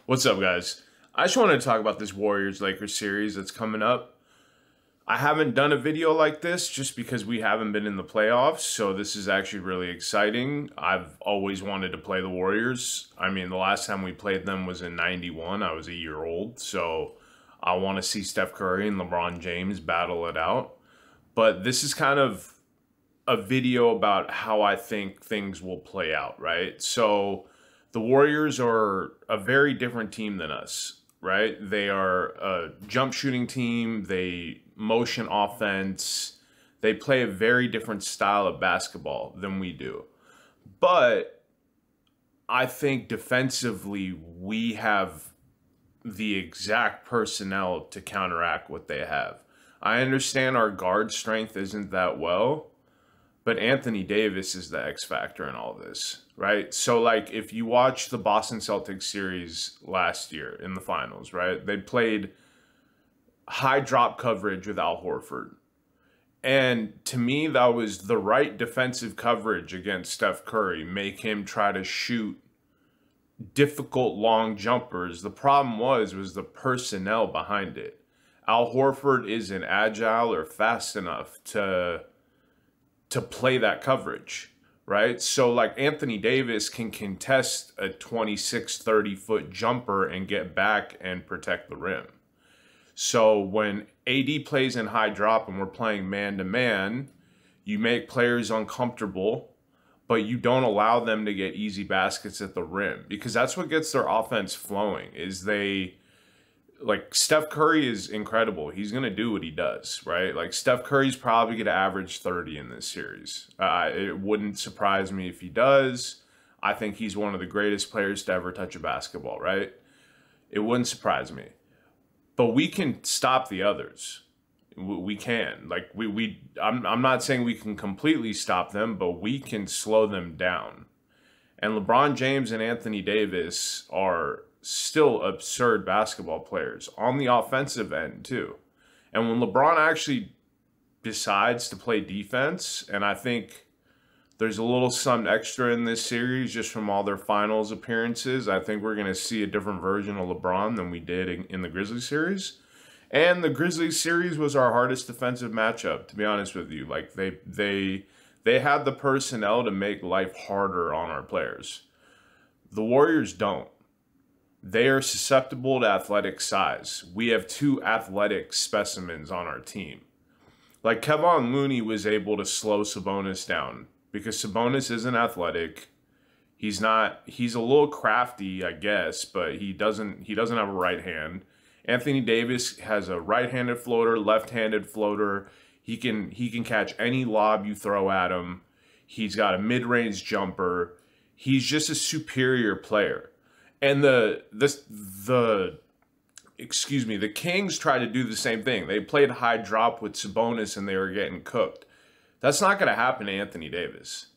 What's up, guys? I just wanted to talk about this Warriors-Lakers series that's coming up. I haven't done a video like this just because we haven't been in the playoffs, so this is actually really exciting. I've always wanted to play the Warriors. I mean, the last time we played them was in '91. I was a year old, so I want to see Steph Curry and LeBron James battle it out. But this is kind of a video about how I think things will play out, right? So the Warriors are a very different team than us, right? They are a jump shooting team. They motion offense. They play a very different style of basketball than we do. But I think defensively, we have the exact personnel to counteract what they have. I understand our guard strength isn't that well, but Anthony Davis is the X factor in all this, right? So, like, if you watch the Boston Celtics series last year in the finals, right? They played high drop coverage with Al Horford. And to me, that was the right defensive coverage against Steph Curry. Make him try to shoot difficult long jumpers. The problem was the personnel behind it. Al Horford isn't agile or fast enough to play that coverage, right? So like Anthony Davis can contest a 26, 30-foot jumper and get back and protect the rim. So when AD plays in high drop and we're playing man-to-man, you make players uncomfortable, but you don't allow them to get easy baskets at the rim, because that's what gets their offense flowing. Like, Steph Curry is incredible. He's going to do what he does, right? Like, Steph Curry's probably going to average 30 in this series. It wouldn't surprise me if he does. I think he's one of the greatest players to ever touch a basketball, right? It wouldn't surprise me. But we can stop the others. We can. Like, I'm not saying we can completely stop them, but we can slow them down. And LeBron James and Anthony Davis are still absurd basketball players on the offensive end too. And when LeBron actually decides to play defense, and I think there's a little something extra in this series just from all their finals appearances, I think we're going to see a different version of LeBron than we did in the Grizzlies series. And the Grizzlies series was our hardest defensive matchup, to be honest with you. Like, they had the personnel to make life harder on our players. The Warriors don't. They are susceptible to athletic size. We have two athletic specimens on our team. Like, Kevon Looney was able to slow Sabonis down because Sabonis isn't athletic. He's a little crafty, I guess, but he doesn't have a right hand. Anthony Davis has a right-handed floater, left-handed floater. He can catch any lob you throw at him. He's got a mid-range jumper. He's just a superior player. And the Kings tried to do the same thing. They played high drop with Sabonis and they were getting cooked. That's not going to happen to Anthony Davis.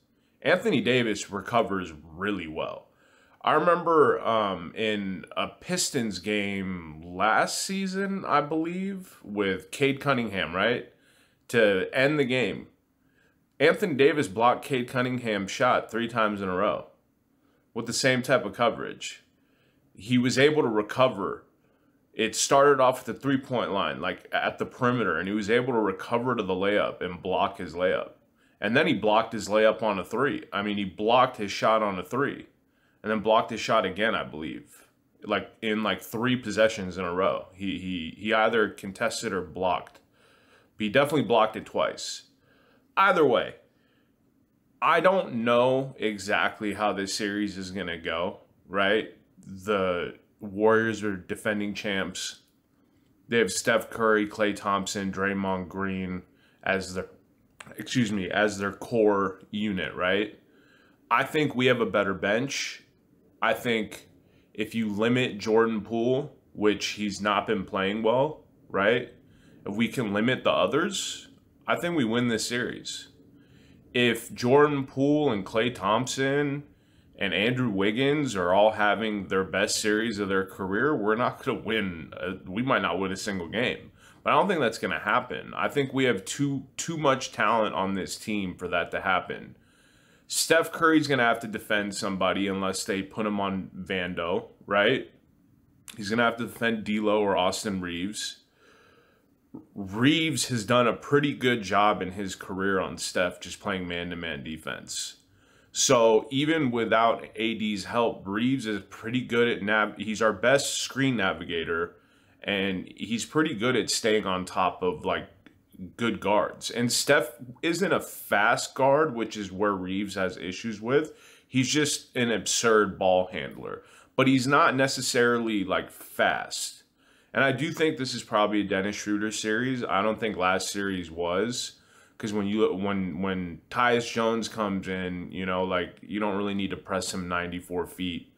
Anthony Davis recovers really well. I remember in a Pistons game last season, I believe, with Cade Cunningham, right? To end the game, Anthony Davis blocked Cade Cunningham's shot 3 times in a row with the same type of coverage. He was able to recover. It started off at the three-point line, like at the perimeter, and he was able to recover to the layup and block his layup. And then he blocked his layup on a 3. I mean, he blocked his shot on a 3 and then blocked his shot again, I believe, like in 3 possessions in a row. He either contested or blocked. But he definitely blocked it twice. Either way, I don't know exactly how this series is going to go, right? The Warriors are defending champs. They have Steph Curry, Klay Thompson, Draymond Green as their core unit, right? I think we have a better bench. I think if you limit Jordan Poole, which he's not been playing well, right? If we can limit the others, I think we win this series. If Jordan Poole and Klay Thompson and Andrew Wiggins are all having their best series of their career, we're not going to win. We might not win a single game. But I don't think that's going to happen. I think we have too much talent on this team for that to happen. Steph Curry's going to have to defend somebody unless they put him on Vando, right? He's going to have to defend D'Lo or Austin Reeves. Reeves has done a pretty good job in his career on Steph just playing man-to-man defense. So even without AD's help, Reeves is pretty good at he's our best screen navigator, and he's pretty good at staying on top of like good guards. And Steph isn't a fast guard, which is where Reeves has issues with. He's just an absurd ball handler, but he's not necessarily like fast. And I do think this is probably a Dennis Schroeder series. I don't think last series was, because when Tyus Jones comes in, you know, like you don't really need to press him 94 feet.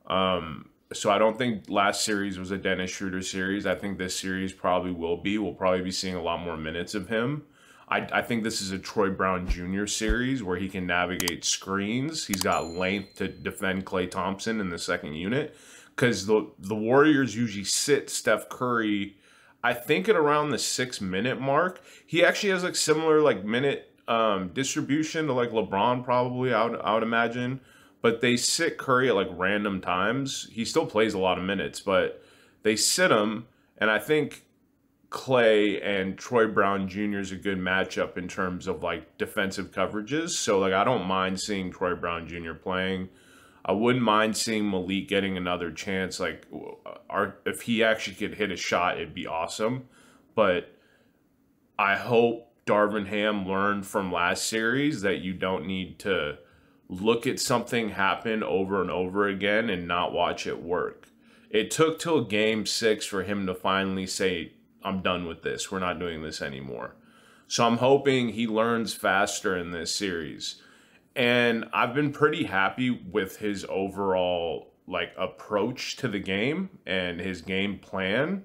So I don't think last series was a Dennis Schroeder series. I think this series probably will be. We'll probably be seeing a lot more minutes of him. I think this is a Troy Brown Jr. series where he can navigate screens. He's got length to defend Klay Thompson in the second unit, because the Warriors usually sit Steph Curry, I think, at around the 6-minute mark. He actually has like similar like minute distribution to like LeBron probably, I would imagine. But they sit Curry at like random times. He still plays a lot of minutes, but they sit him. And I think Klay and Troy Brown Jr. is a good matchup in terms of like defensive coverages. So like I don't mind seeing Troy Brown Jr. playing. I wouldn't mind seeing Malik getting another chance. Like, if he actually could hit a shot, it'd be awesome. But I hope Darvin Ham learned from last series that you don't need to look at something happen over and over again and not watch it work. It took till game 6 for him to finally say, I'm done with this. We're not doing this anymore. So I'm hoping he learns faster in this series. And I've been pretty happy with his overall like approach to the game and his game plan.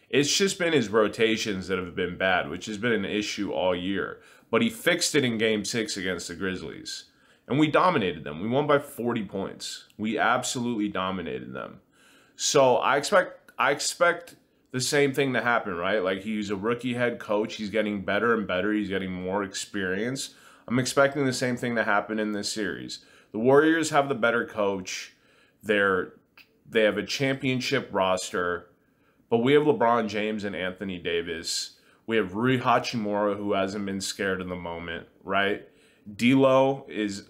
It's just been his rotations that have been bad, which has been an issue all year. But he fixed it in game 6 against the Grizzlies. And we dominated them. We won by 40 points. We absolutely dominated them. So I expect the same thing to happen, right? Like, he's a rookie head coach. He's getting better and better. He's getting more experience. I'm expecting the same thing to happen in this series. The Warriors have the better coach. They have a championship roster, but we have LeBron James and Anthony Davis. We have Rui Hachimura, who hasn't been scared in the moment, right? D'Lo is,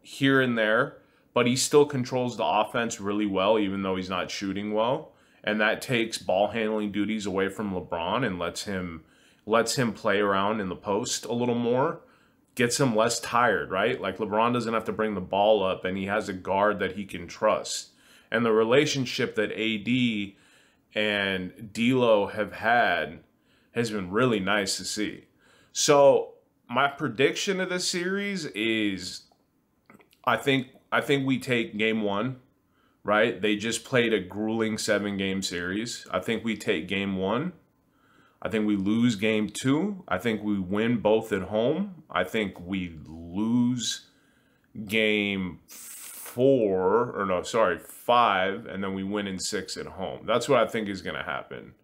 here and there, but he still controls the offense really well, even though he's not shooting well. And that takes ball handling duties away from LeBron and lets him play around in the post a little more, gets him less tired, right? Like, LeBron doesn't have to bring the ball up, and he has a guard that he can trust. And the relationship that AD and D'Lo have had has been really nice to see. So my prediction of this series is I think we take game 1, right? They just played a grueling 7-game series. I think we take game 1. I think we lose game 2. I think we win both at home. I think we lose game 5, and then we win in 6 at home. That's what I think is going to happen.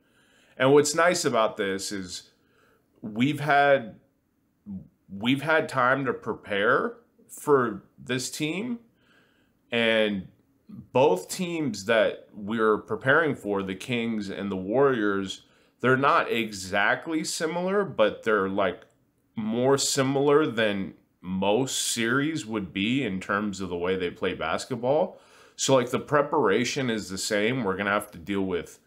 And what's nice about this is we've had time to prepare for this team, and both teams that we're preparing for, the Kings and the Warriors, they're not exactly similar, but they're like more similar than most series would be in terms of the way they play basketball. So like the preparation is the same. We're going to have to deal with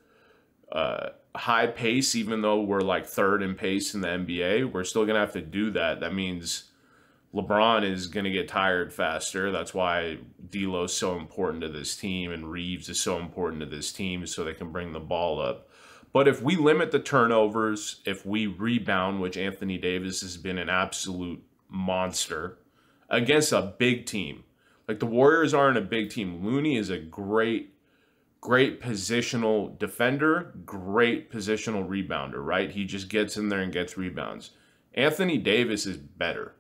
high pace, even though we're like 3rd in pace in the NBA. We're still going to have to do that. That means LeBron is going to get tired faster. That's why D'Lo is so important to this team, and Reeves is so important to this team, so they can bring the ball up. But if we limit the turnovers, if we rebound, which Anthony Davis has been an absolute monster against a big team. Like, the Warriors aren't a big team. Looney is a great positional defender, great positional rebounder, right? He just gets in there and gets rebounds. Anthony Davis is better,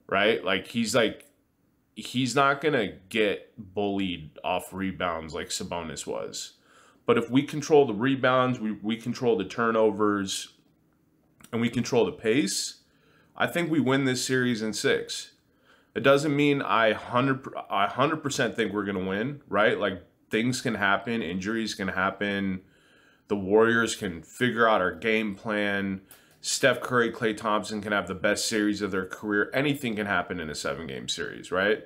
right? Like, he's not going to get bullied off rebounds like Sabonis was. But if we control the rebounds, we control the turnovers, and we control the pace, I think we win this series in 6. It doesn't mean I 100% think we're going to win, right? Like, things can happen, injuries can happen. The Warriors can figure out our game plan. Steph Curry, Klay Thompson can have the best series of their career. Anything can happen in a 7-game series, right?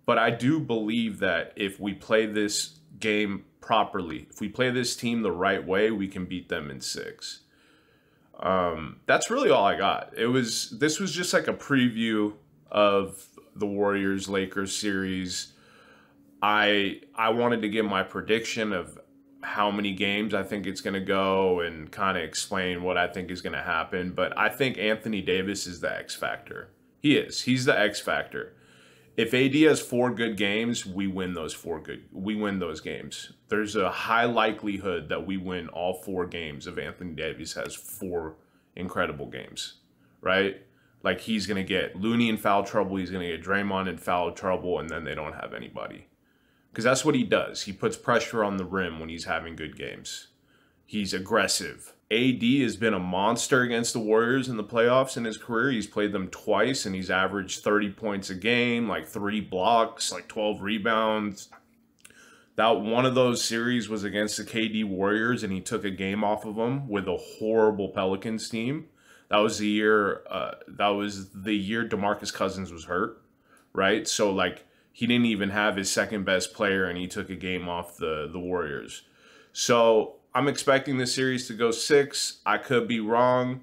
But I do believe that if we play this game properly, if we play this team the right way, we can beat them in 6. That's really all I got. This was just like a preview of the Warriors Lakers series. I wanted to give my prediction of how many games I think it's going to go and kind of explain what I think is going to happen. But I think Anthony Davis is the X factor. He is. He's the X factor. If AD has 4 good games, we win those games. There's a high likelihood that we win all 4 games if Anthony Davis has 4 incredible games, right? Like, he's going to get Looney in foul trouble, he's going to get Draymond in foul trouble, and then they don't have anybody. Because that's what he does. He puts pressure on the rim when he's having good games. He's aggressive. AD has been a monster against the Warriors in the playoffs in his career. He's played them twice, and he's averaged 30 points a game, like 3 blocks, like 12 rebounds. That one of those series was against the KD Warriors, and he took a game off of them with a horrible Pelicans team. That was the year. DeMarcus Cousins was hurt, right? So like, he didn't even have his second best player, and he took a game off the Warriors. So I'm expecting this series to go 6. I could be wrong.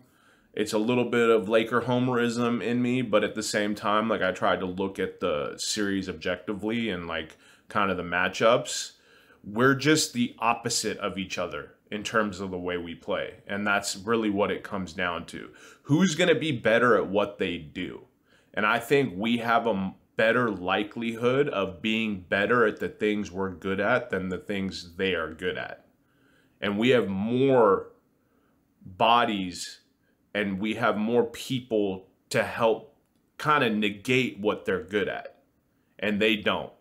It's a little bit of Laker homerism in me, but at the same time, like, I tried to look at the series objectively and like kind of the matchups. We're just the opposite of each other in terms of the way we play. And that's really what it comes down to. Who's going to be better at what they do? And I think we have a better likelihood of being better at the things we're good at than the things they are good at. And we have more bodies and we have more people to help kind of negate what they're good at. And they don't.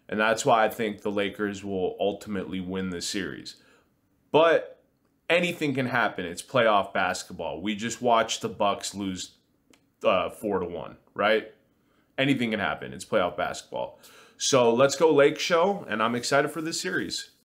And that's why I think the Lakers will ultimately win the series. But anything can happen. It's playoff basketball. We just watched the Bucks lose 4-1, right? Anything can happen. It's playoff basketball. So let's go Lake Show, and I'm excited for this series.